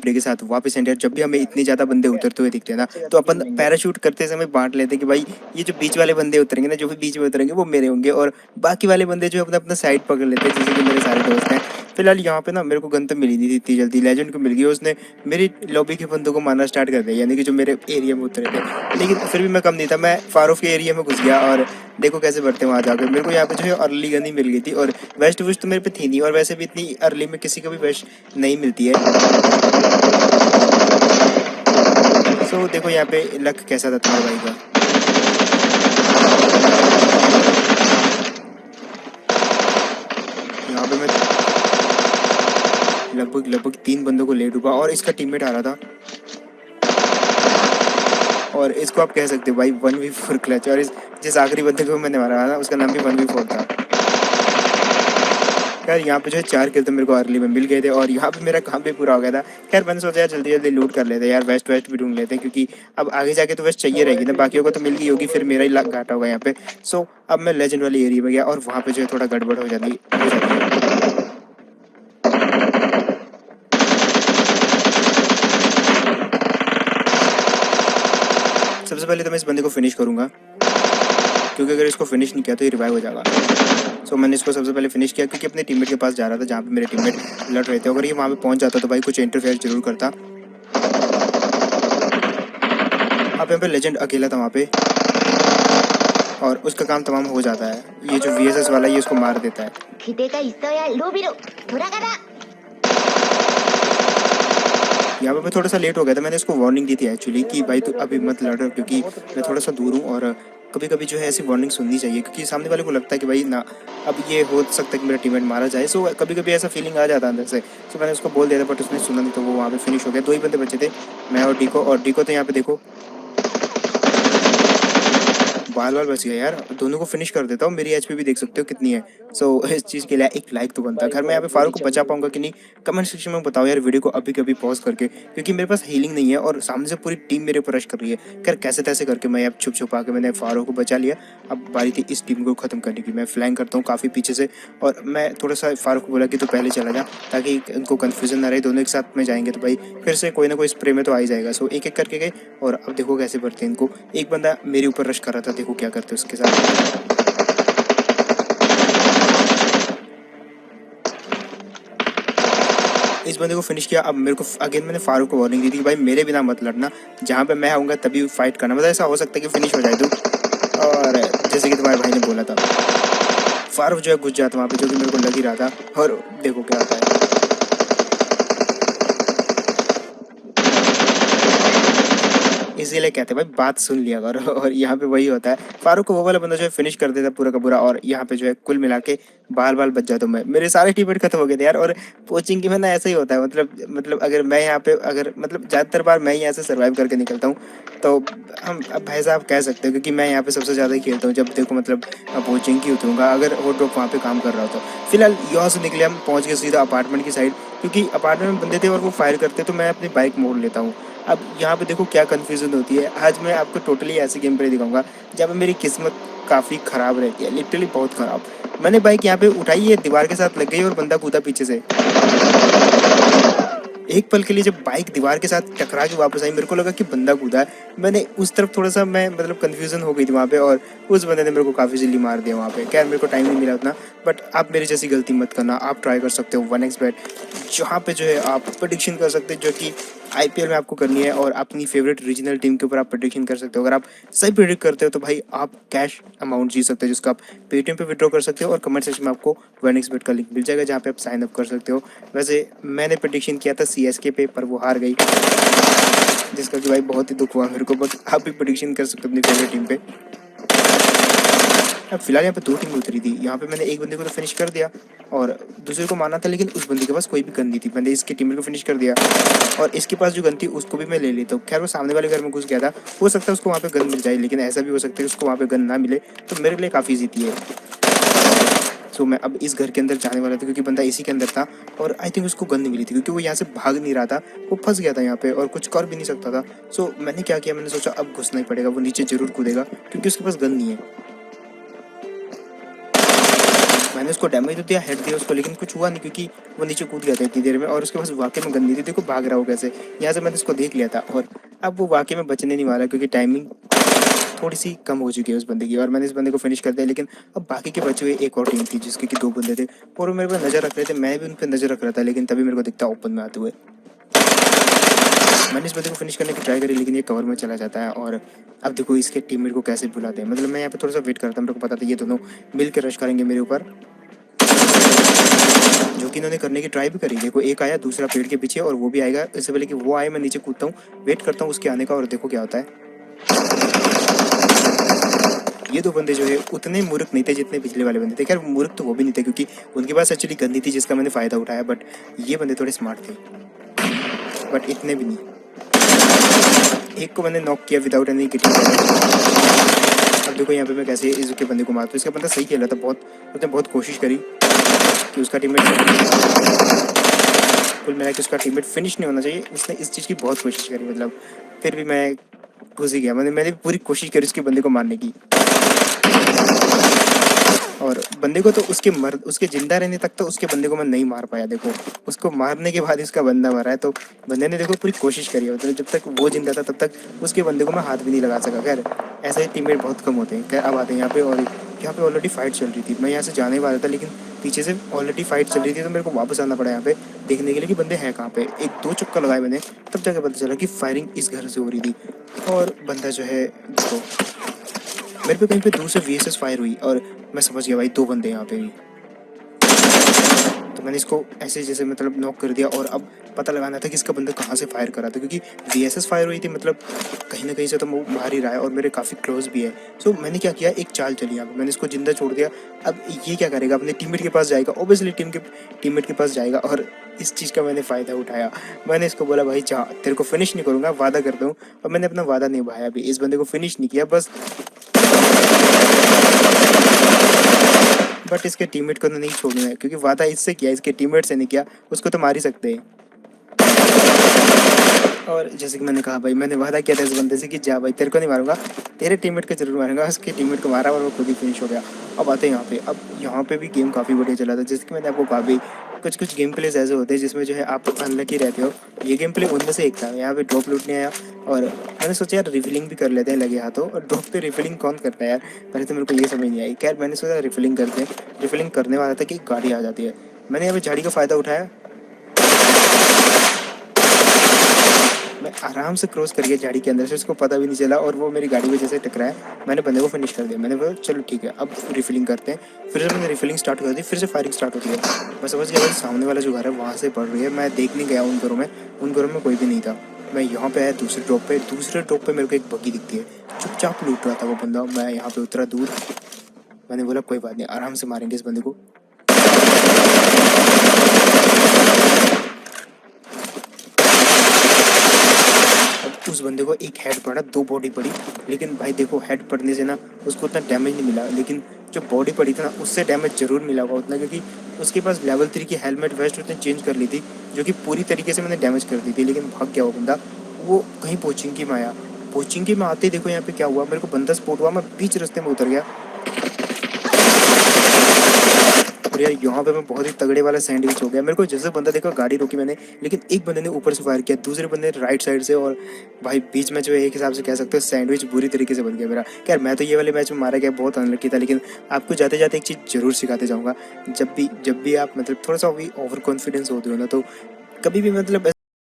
Day के साथ वापस इंडिया। जब भी हमें इतने ज़्यादा बंदे उतरते हुए दिखते हैं ना, तो अपन पैराशूट करते समय बांट लेते हैं कि भाई ये जो बीच वाले बंदे उतरेंगे ना, जो भी बीच में उतरेंगे वो मेरे होंगे, और बाकी वाले बंदे जो अपना अपना साइड पकड़ लेते हैं, जैसे कि मेरे सारे दोस्त हैं। फिलहाल यहाँ पे ना मेरे को गन तो मिली नहीं थी इतनी जल्दी, लेजेंड को मिल गई, उसने मेरी लॉबी के बंदों को मारना स्टार्ट कर दिया, यानी कि जो मेरे एरिया में उतरे थे। लेकिन फिर भी मैं कम नहीं था, मैं फारूक के एरिया में घुस गया और देखो कैसे बढ़ते वहाँ जाकर मेरे को यहाँ पे जो है अर्ली गन ही मिल गई थी, और वेस्ट वुस्ट तो मेरे पे थी नहीं, और वैसे भी इतनी अर्ली में किसी को भी वेस्ट नहीं मिलती है। सो देखो यहाँ पे लक कैसा था तुम्हारे भाई का। यहाँ पे मैं लगभग 3 बंदों को ले डूबा, और इसका टीममेट आ रहा था, और इसको आप कह सकते हो भाई 1v4 क्लच। और जिस आखिरी बंदे को मैंने मारा था उसका नाम भी 1v4 था। यार यहाँ पे जो है 4 किल तो मेरे को अर्ली में मिल गए थे, और यहाँ पे मेरा काम भी पूरा हो गया था। खैर मैंने सोचा यार जल्दी जल्दी लूट कर लेते हैं यार, वेस्ट भी ढूंढ लेते हैं, क्योंकि अब आगे जाके तो वेस्ट चाहिए रहेगी ना, बाकियों को तो मिल गई होगी, फिर मेरा ही लाख घाटा होगा यहाँ पे। सो अब मैं लेजेंड वाली एरिया में गया, और वहाँ पे जो है थोड़ा गड़बड़ हो जाती है। सबसे पहले तो मैं इस बंदे को फिनिश करूंगा, क्योंकि अगर इसको फिनिश नहीं किया तो ये रिवाइव हो जाएगा। सो मैंने इसको सबसे पहले फिनिश किया, क्योंकि अपने टीममेट के पास जा रहा था जहाँ पे मेरे टीममेट लड़ रहे थे। अगर ये वहाँ पे पहुँच जाता तो भाई कुछ इंटरफेयर जरूर करता। अब यहाँ पे लेजेंड अकेला था वहाँ पे, और उसका काम तमाम हो जाता है। ये जो VSS वाला ये इसको मार देता है। यहाँ पे मैं थोड़ा सा लेट हो गया था, मैंने इसको वार्निंग दी थी एक्चुअली कि भाई तू अभी मत लड़, क्योंकि मैं थोड़ा सा दूर हूँ, और कभी कभी जो है ऐसी वार्निंग सुननी चाहिए, क्योंकि सामने वाले को लगता है कि भाई ना अब ये हो सकता है कि मेरा टीममेट मारा जाए। सो कभी कभी ऐसा फीलिंग आ जाता है अंदर से। सो मैंने उसको बोल दिया था, बट उसने सुना नहीं, तो वो वहाँ पे फिनिश हो गया। 2 ही बंदे बचे थे, मैं और डीको तो यहाँ पे देखो बाल बच गया यार। दोनों को फिनिश कर देता हूँ, मेरी HP भी देख सकते हो कितनी है। सो इस चीज़ के लिए एक लाइक तो बनता है। खैर मैं यहाँ पे फारूक को बचा पाऊंगा कि नहीं, कमेंट सेक्शन में बताओ यार वीडियो को अभी कभी पॉज करके, क्योंकि मेरे पास हीलिंग नहीं है और सामने से पूरी टीम मेरे ऊपर रश कर रही है। खैर कैसे तैसे करके मैं अब छुप छुपा के मैंने फारूक को बचा लिया। अब बारी थी इस टीम को खत्म करने की। मैं फ्लैंक करता हूँ काफ़ी पीछे से, और मैं थोड़ा सा फारूक को बोला कि तू पहले चला जा, ताकि इनको कन्फ्यूजन ना रहे। दोनों एक साथ में जाएंगे तो भाई फिर से कोई ना कोई स्प्रे में तो आ ही जाएगा। सो एक एक करके गए, और अब देखो कैसे बढ़ते हैं इनको। एक बंदा मेरे ऊपर रश कर रहा था, देखो क्या करते उसके साथ। इस बंदे को फिनिश किया। अब मेरे को अगेन मैंने फारूक को वार्निंग दी थी कि भाई मेरे बिना मत लड़ना, जहाँ पे मैं आऊँगा तभी फाइट करना, मतलब ऐसा हो सकता है कि फिनिश हो जाए तू। और जैसे कि तुम्हारे भाई ने बोला था, फारूक जो है घुस जाता वहाँ पे, जो कि मेरे को लग ही रहा था। और देखो क्या होता है। इसीलिए कहते हैं भाई बात सुन लिया करो। और यहाँ पे वही होता है, फारूक को वो वाला बंदा जो है फिनिश कर देता पूरा का पूरा, और यहाँ पे जो है कुल मिला के बाल बच जाता हूँ मैं। मेरे सारे टीममेट खत्म हो गए थे यार। और कोचिंग की में ना ऐसा ही होता है, मतलब अगर मैं यहाँ पे अगर मतलब ज़्यादातर बार मैं ही यहाँ से सर्वाइव करके निकलता हूँ, तो हम अब भाई साहब कह सकते हो, क्योंकि मैं यहाँ पे सबसे ज़्यादा ही खेलता हूँ। जब देखो मतलब कोचिंग की उतरूँगा, अगर वो ड्रॉप वहाँ पे काम कर रहा होता। फिलहाल यहाँ से निकले हम, पहुँच गए सीधा अपार्टमेंट की साइड, क्योंकि अपार्टमेंट में बंदे थे और वो फायर करते, तो मैं अपनी बाइक मोड़ लेता हूँ। अब यहाँ पे देखो क्या कन्फ्यूज़न होती है। आज मैं आपको टोटली ऐसी गेम प्ले दिखाऊंगा जहाँ पे मेरी किस्मत काफ़ी ख़राब रहती है, लिटरली बहुत ख़राब। मैंने बाइक यहाँ पे उठाई है, दीवार के साथ लग गई और बंदा कूदा पीछे से। एक पल के लिए जब बाइक दीवार के साथ टकरा के वापस आई, मेरे को लगा कि बंदा कूदा है। मैंने उस तरफ थोड़ा सा मैं मतलब कन्फ्यूज़न हो गई थी वहाँ पे, और उस बंदे ने मेरे को काफ़ी जल्दी मार दिया वहाँ पे। खैर मेरे को टाइम नहीं मिला उतना, बट आप मेरी जैसी गलती मत करना। आप ट्राई कर सकते हो 1xbet, जहाँ पे जो है आप प्रेडिक्शन कर सकते हो, जो कि IPL में आपको करनी है, और अपनी फेवरेट रीजनल टीम के ऊपर आप प्रेडिक्शन कर सकते हो। अगर आप सही प्रेडिक्ट करते हो तो भाई आप कैश अमाउंट जीत सकते हो, जिसको आप पेटीएम पे विड्रॉ कर सकते हो, और कमेंट सेक्शन में आपको 1xbet का लिंक मिल जाएगा, जहाँ पे आप साइन अप कर सकते हो। वैसे मैंने प्रेडिक्शन किया था CSK पे, पर वो हार गई, जिसका कि भाई बहुत ही दुख हुआ मेरे को। बट आप भी प्रेडिक्शन कर सकते हो अपनी फेवरेट टीम पे। अब फिलहाल यहाँ पे 2 टीम उतरी थी। यहाँ पे मैंने एक बंदे को तो फिनिश कर दिया, और दूसरे को मारना था, लेकिन उस बंदे के पास कोई भी गन नहीं थी। मैंने इसके टीममेट को फिनिश कर दिया, और इसके पास जो गन थी उसको भी मैं ले लेता हूँ। खैर वो सामने वाले घर में घुस गया था, हो सकता है उसको वहाँ पे गन मिल जाए, लेकिन ऐसा भी हो सकता है उसको वहाँ पे गन ना मिले, तो मेरे लिए काफ़ी ईजी है। सो मैं अब इस घर के अंदर जाने वाला था, क्योंकि बंदा इसी के अंदर था, और आई थिंक उसको गन नहीं मिली थी, क्योंकि वो यहाँ से भाग नहीं रहा था, वो फंस गया था यहाँ पे और कुछ कर भी नहीं सकता था। सो मैंने क्या किया, मैंने सोचा अब घुसना ही पड़ेगा, वो नीचे जरूर कूदेगा क्योंकि उसके पास गन नहीं है। मैंने उसको डैमेज तो दिया, हेड दिया उसको, लेकिन कुछ हुआ नहीं क्योंकि वो नीचे कूद गया था इतनी देर में और उसके पास वाकई में गन नहीं थी। देखो भाग रहा हो कैसे, यहाँ से मैंने उसको देख लिया था और अब वो वाकई में बचने नहीं वाला क्योंकि टाइमिंग थोड़ी सी कम हो चुकी है उस बंदे की और मैंने इस बंदे को फिनिश कर दिया। लेकिन अब बाकी के बचे हुए एक और टीम थी जिसके कि 2 बंदे थे और वो मेरे पर नज़र रख रहे थे, मैं भी उन पर नज़र रख रहा था, लेकिन तभी मेरे को दिखता ओपन में आते हुए। मैंने इस बंदे को फिनिश करने की ट्राई करी लेकिन ये कवर में चला जाता है और अब देखो इसके टीममेट को कैसे बुलाते हैं। मतलब मैं यहाँ पे थोड़ा सा वेट करता हूँ, मेरे को पता था ये दोनों मिल के रश करेंगे मेरे ऊपर, जो कि इन्होंने करने की ट्राई भी करी। देखो एक आया दूसरा पेड़ के पीछे और वो भी आएगा, इससे पहले कि वो आए मैं नीचे कूदता हूँ, वेट करता हूँ उसके आने का और देखो क्या होता है। ये 2 बंदे जो है उतने मूर्ख नहीं थे जितने पिछले वाले बंदे थे। खैर मूर्ख तो वो भी नहीं थे क्योंकि उनके पास एक्चुअली गन नहीं थी जिसका मैंने फ़ायदा उठाया, बट ये बंदे थोड़े स्मार्ट थे, बट इतने भी नहीं। एक को मैंने नॉक किया विदाउट एनी किटिंग। अब देखो यहाँ पे मैं कैसे इसके बंदे को मारता हूँ। इसका बंदा सही खेल रहा था, उसने बहुत कोशिश करी कि उसका टीममेट, कुल मिला के उसका टीममेट फिनिश नहीं होना चाहिए, उसने इस चीज़ की बहुत कोशिश करी। मतलब फिर भी मैं घुस ही गया, मैंने पूरी कोशिश करी उसके बंदे को मारने की और बंदे को तो उसके जिंदा रहने तक तो उसके बंदे को मैं नहीं मार पाया। देखो उसको मारने के बाद उसका बंदा मरा है, तो बंदे ने देखो पूरी कोशिश करी है। तो जब तक वो जिंदा था तब तक उसके बंदे को मैं हाथ भी नहीं लगा सका। खैर ऐसे टीममेट बहुत कम होते हैं। खैर अब आते हैं यहाँ पे और यहाँ पे ऑलरेडी फाइट चल रही थी, मैं यहाँ से जाने वाला था लेकिन पीछे से ऑलरेडी फाइट चल रही थी तो मेरे को वापस आना पड़ा यहाँ पे देखने के लिए कि बंदे हैं कहाँ पे। 1-2 चक्कर लगाए मैंने, तब जाके पता चला कि फायरिंग इस घर से हो रही थी और बंदा जो है देखो मेरे पे कहीं पे दूर से VSS फायर हुई और मैं समझ गया भाई 2 बंदे यहाँ पे भी। तो मैंने इसको ऐसे जैसे मतलब नॉक कर दिया और अब पता लगाना था कि इसका बंदा कहाँ से फायर कर रहा था क्योंकि VSS फायर हुई थी, मतलब कहीं ना कहीं से तो वो मार ही रहा है और मेरे काफ़ी क्लोज भी है। सो मैंने क्या किया, एक चाल चली यहाँ पे, मैंने इसको जिंदा छोड़ दिया। अब ये क्या करेगा, अपने टीममेट के पास जाएगा, ऑब्वियसली टीममेट के पास जाएगा और इस चीज़ का मैंने फ़ायदा उठाया। मैंने इसको बोला भाई जा, तेरे को फिनिश नहीं करूँगा, वादा करता हूँ, और मैंने अपना वादा निभाया भी, इस बंदे को फिनिश नहीं किया बस। बट इसके टीममेट को तो नहीं छोड़ना है क्योंकि वादा इससे किया, इसके टीममेट से नहीं किया, उसको तो मार ही सकते हैं। और जैसे कि मैंने कहा भाई, मैंने वादा किया था इस बंदे से कि जा भाई तेरे को नहीं मारूंगा, तेरे टीममेट को जरूर मारूंगा। उसके टीममेट को मारा और वो खुद ही फिनिश हो गया। अब आते हैं यहाँ पे, अब यहाँ पे भी गेम काफ़ी बढ़िया चला था। जैसे कि मैंने आपको कहा भी कुछ गेम प्लेस ऐसे होते हैं जिसमें जो है आप अनलकी रहते हो, ये गेम प्ले उनमें से एक था। यहाँ पे ड्रॉप लूटने आया और मैंने सोचा यार रिफिलिंग भी कर लेते हैं लगे हाथों, और ड्रॉप पे रिफिलिंग कौन करता है यार, पहले तो मेरे को ये समझ नहीं आई। खैर मैंने सोचा रिफिलिंग करते हैं, रिफिलिंग करने वाला था कि गाड़ी आ जाती है। मैंने यहाँ पे झाड़ी का फ़ायदा उठाया, मैं आराम से क्रॉस कर गया झाड़ी के अंदर से, उसको पता भी नहीं चला और वो मेरी गाड़ी में जैसे टकराया, मैंने बंदे को फिनिश कर दिया। मैंने बोला चलो ठीक है अब रिफिलिंग करते हैं। फिर से मैंने रिफिलिंग स्टार्ट कर दी, फिर से फायरिंग स्टार्ट होती है। मैं समझ गया भाई सामने वाला जो घर है वहाँ से पड़ रही है। मैं देखने गया उन घरों में कोई भी नहीं था। मैं यहाँ पे आया दूसरे ड्रॉप पे मेरे को एक बग्गी दिखती है, चुपचाप लूट रहा था वो बंदा। मैं यहाँ पे उतरा दूर, मैंने बोला कोई बात नहीं, आराम से मारेंगे इस बंदे को। उस बंदे को एक हेड पड़ा, 2 बॉडी पड़ी, लेकिन भाई देखो हेड पड़ने से ना उसको उतना डैमेज नहीं मिला, लेकिन जो बॉडी पड़ी थी ना उससे डैमेज जरूर मिला होगा उतना, क्योंकि उसके पास लेवल 3 की हेलमेट वेस्ट उसने चेंज कर ली थी जो कि पूरी तरीके से मैंने डैमेज कर दी थी। लेकिन भाग गया वो बंदा, वो कहीं पोचिंकी में आया। पोचिंकी में आते देखो यहाँ पे क्या हुआ, मेरे को बंदा स्पॉट हुआ, मैं बीच रास्ते में उतर गया। और यार यहाँ पे मैं बहुत ही तगड़े वाला सैंडविच हो गया। मेरे को जैसे बंदा देखा गाड़ी रोकी मैंने, लेकिन एक बंदे ने ऊपर से फायर किया, दूसरे बंदे ने राइट साइड से, और भाई बीच में जो है एक हिसाब से कह सकते हो सैंडविच बुरी तरीके से बन गया मेरा। खैर मैं तो ये वाले मैच में मारा गया बहुत अनलकी था, लेकिन आपको जाते जाते एक चीज़ जरूर सिखाते जाऊँगा। जब भी आप मतलब थोड़ा सा भी ओवर कॉन्फिडेंस होते हो ना, तो कभी भी मतलब